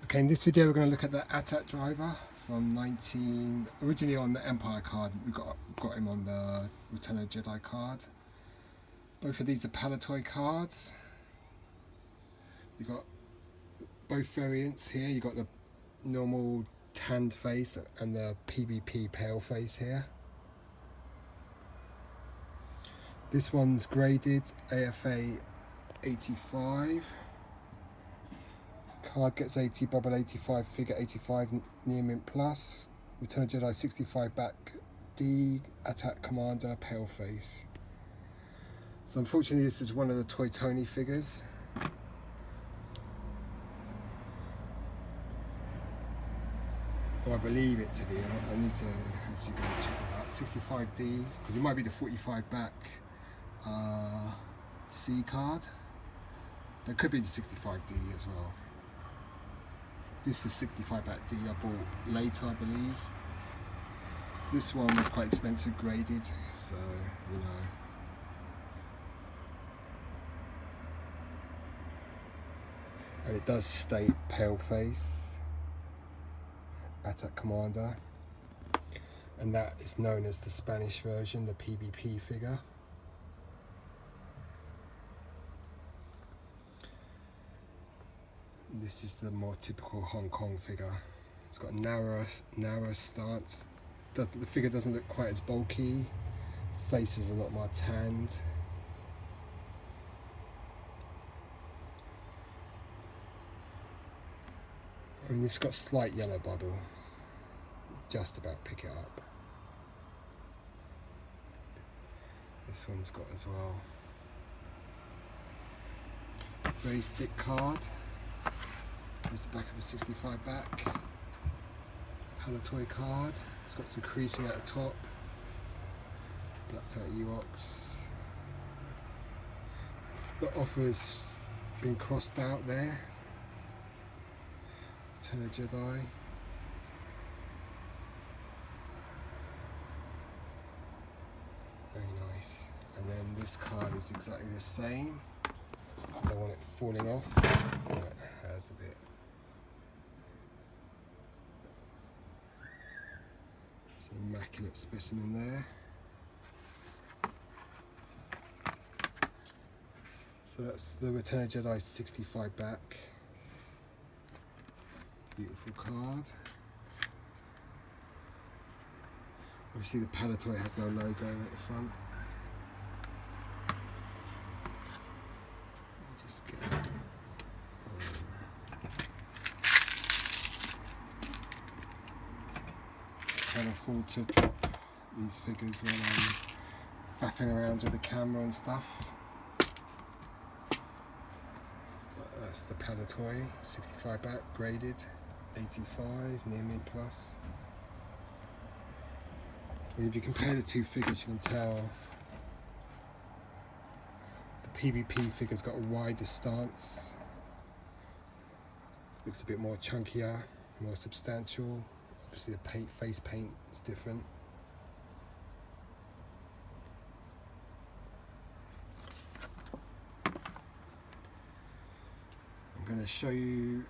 Okay, in this video we're going to look at the Attack driver from originally on the Empire card. We got him on the Return of the Jedi card. Both of these are Palitoy cards. You've got both variants here. You've got the normal tanned face and the PvP pale face here. This one's graded AFA 85. Card gets 80, bubble 85, figure 85, near mint plus. Return of Jedi 65 back D, attack commander, pale face. So unfortunately this is one of the Toy Tony figures. Or I believe it to be. I need to actually go and check that out. 65D, because it might be the 45 back C card. But it could be the 65D as well. This is 65 back D I bought later, I believe. This one was quite expensive, graded, so you know. And it does state pale face, attack commander, and that is known as the Spanish version, the PvP figure. This is the more typical Hong Kong figure. It's got a narrow stance. The figure doesn't look quite as bulky. Face is a lot more tanned. I mean, it's got slight yellow bubble. Just about pick it up. This one's got as well. Very thick card. Here's the back of the 65 back. Palitoy card. It's got some creasing at the top. Blacked out Ewoks. The offer's been crossed out there. Return of Jedi. Very nice. And then this card is exactly the same. I don't want it falling off. But it has a bit. It's an immaculate specimen there. So that's the Return of Jedi 65 back. Beautiful card. Obviously the Palitoy has no logo at the front. Just get can't afford to drop these figures when I'm faffing around with the camera and stuff. But that's the Palitoy 65 back, graded 85, near mint plus. I mean, if you compare the two figures, you can tell the PvP figure's got a wider stance. Looks a bit more chunkier, more substantial. Obviously the face paint is different. I'm going to show you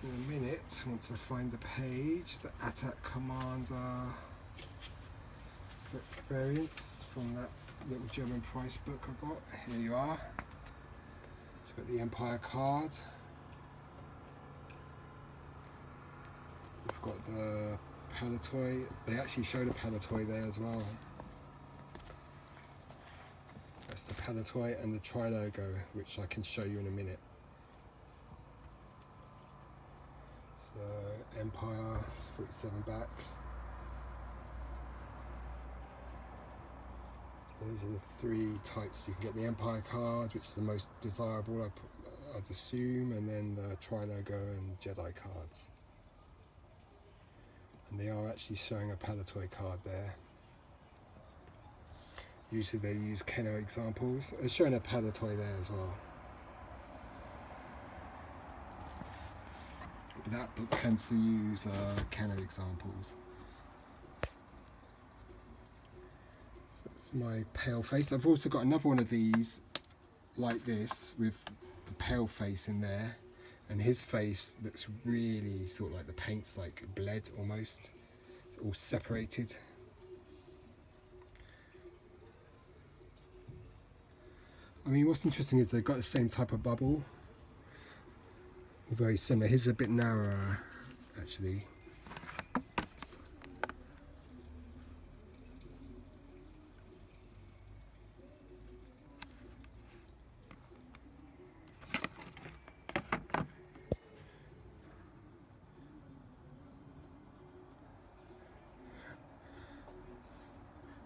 in a minute, once I find the page, the Attack Commander variants from that little German price book I got. Here you are. It's got the Empire card. We've got the Palitoy. They actually showed a Palitoy there as well. That's the Palitoy and the Trilogo, which I can show you in a minute. So Empire 47 back. Those are the three types. You can get the Empire card, which is the most desirable, I'd assume, and then the Trilogo and Jedi cards. And they are actually showing a Palitoy card there. Usually they use Keno examples. They're showing a Palitoy there as well. But that book tends to use Keno examples. So that's my pale face. I've also got another one of these like this with the pale face in there. And his face looks really sort of like the paint's like bled almost, all separated. I mean, what's interesting is they've got the same type of bubble, very similar. His is a bit narrower actually.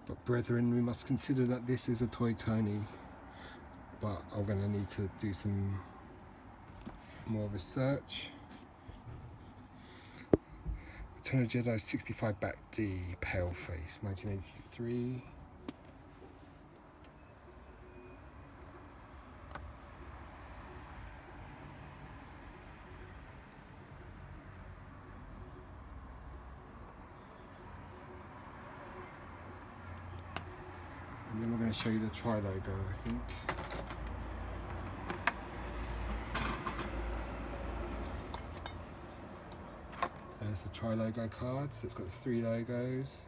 But brethren, we must consider that this is a toy Tony, but I'm going to need to do some more research. Return of the Jedi 65 back D, Paleface, 1983. And then we're going to show you the Trilogo, I think. There's the Trilogo card, so it's got the 3 logos.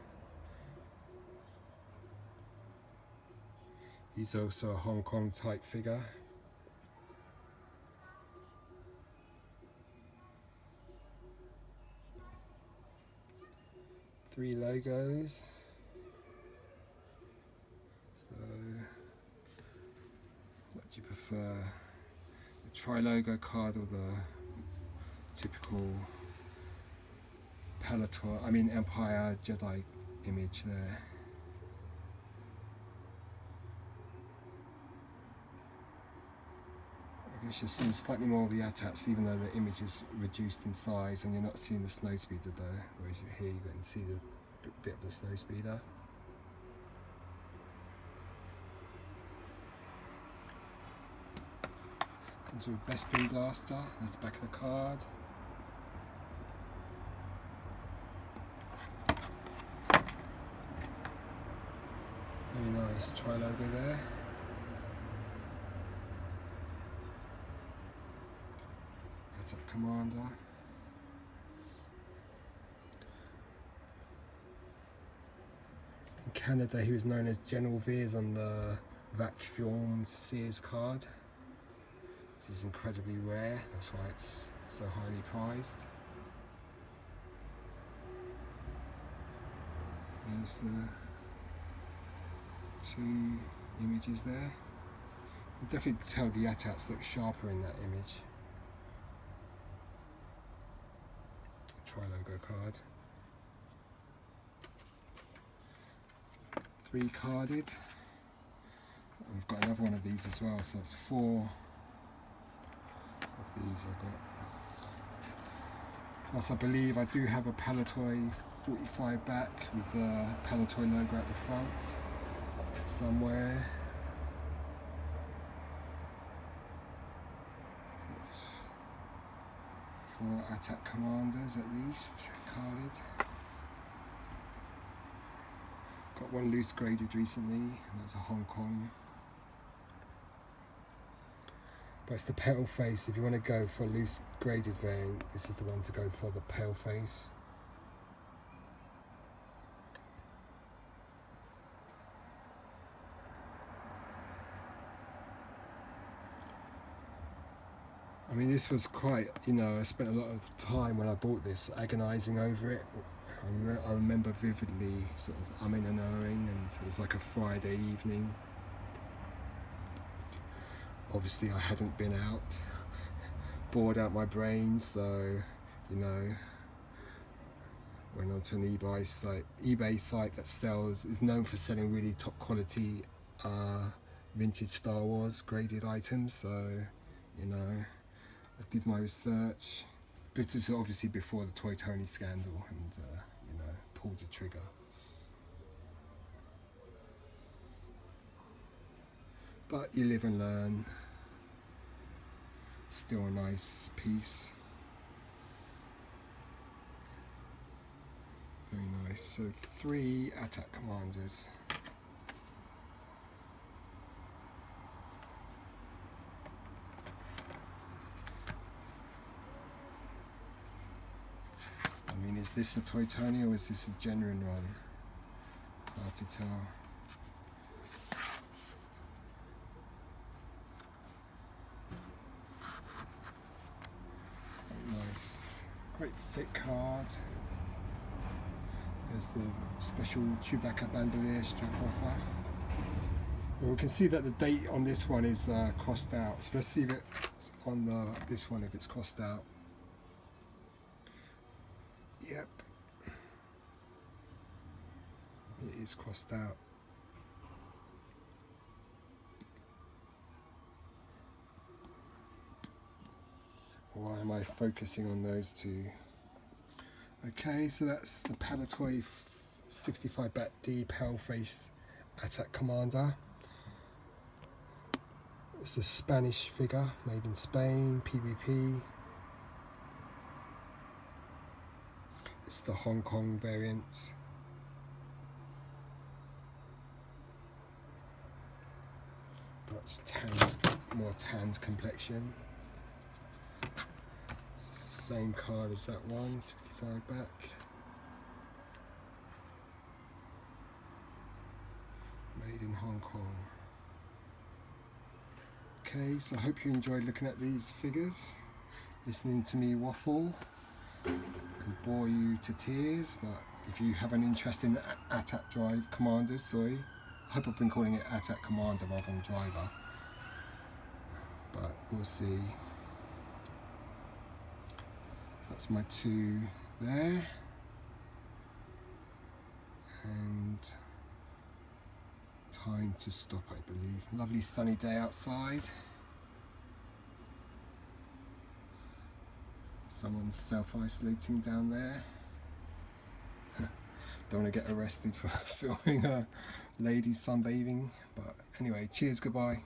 He's also a Hong Kong type figure. Three logos. So, what do you prefer? The Trilogo card or the typical Palitoy, I mean Empire Jedi image there? I guess you're seeing slightly more of the ATATs, even though the image is reduced in size, and you're not seeing the snow speeder though, whereas here you can see the bit of the snow speeder. Comes with a Bespin blaster, there's the back of the card. Very nice Trilogo there. That's a commander. In Canada he was known as General Veers on the vacuumed Sears card. This is incredibly rare, that's why it's so highly prized. Here's the 2 images there. You can definitely tell the ATATs look sharper in that image. Trilogo card. 3 carded. We've got another one of these as well, so that's 4 of these I've got. Plus I believe I do have a Palitoy 45 back with the Palitoy logo at the front somewhere. So that's 4 ATAT commanders at least carded. Got one loose graded recently, and that's a Hong Kong. But it's the pale face. If you want to go for a loose graded variant, this is the one to go for, the pale face. I mean, this was quite, you know, I spent a lot of time when I bought this agonising over it. I remember vividly sort of umming and ahhing, and it was like a Friday evening. Obviously I hadn't been out, bored out my brains, so, you know, went onto an eBay site that is known for selling really top quality vintage Star Wars graded items, so, you know, I did my research. But this is obviously before the Toy Tony scandal, and you know, pulled the trigger. But you live and learn. Still a nice piece. Very nice. So 3 ATAT commanders. Is this a Toy Tony or is this a genuine one? Hard to tell. Nice, quite thick card. There's the special Chewbacca bandolier strap offer. Well, we can see that the date on this one is crossed out. So let's see if it's on this one, if it's crossed out. Yep, it is crossed out. Why am I focusing on those two? Okay, so that's the Palitoy 65-bat D Paleface Attack Commander. It's a Spanish figure, made in Spain, PvP. It's the Hong Kong variant. Much tanned, more tanned complexion. It's the same card as that one, 65 back. Made in Hong Kong. Okay, so I hope you enjoyed looking at these figures, listening to me waffle and bore you to tears. But if you have an interest in Attack Drive Commanders, sorry, I hope I've been calling it Attack Commander rather than Driver, but we'll see. That's my two there, and time to stop, I believe. Lovely sunny day outside. Someone's self-isolating down there. Don't want to get arrested for filming a lady sunbathing, but anyway, cheers, goodbye.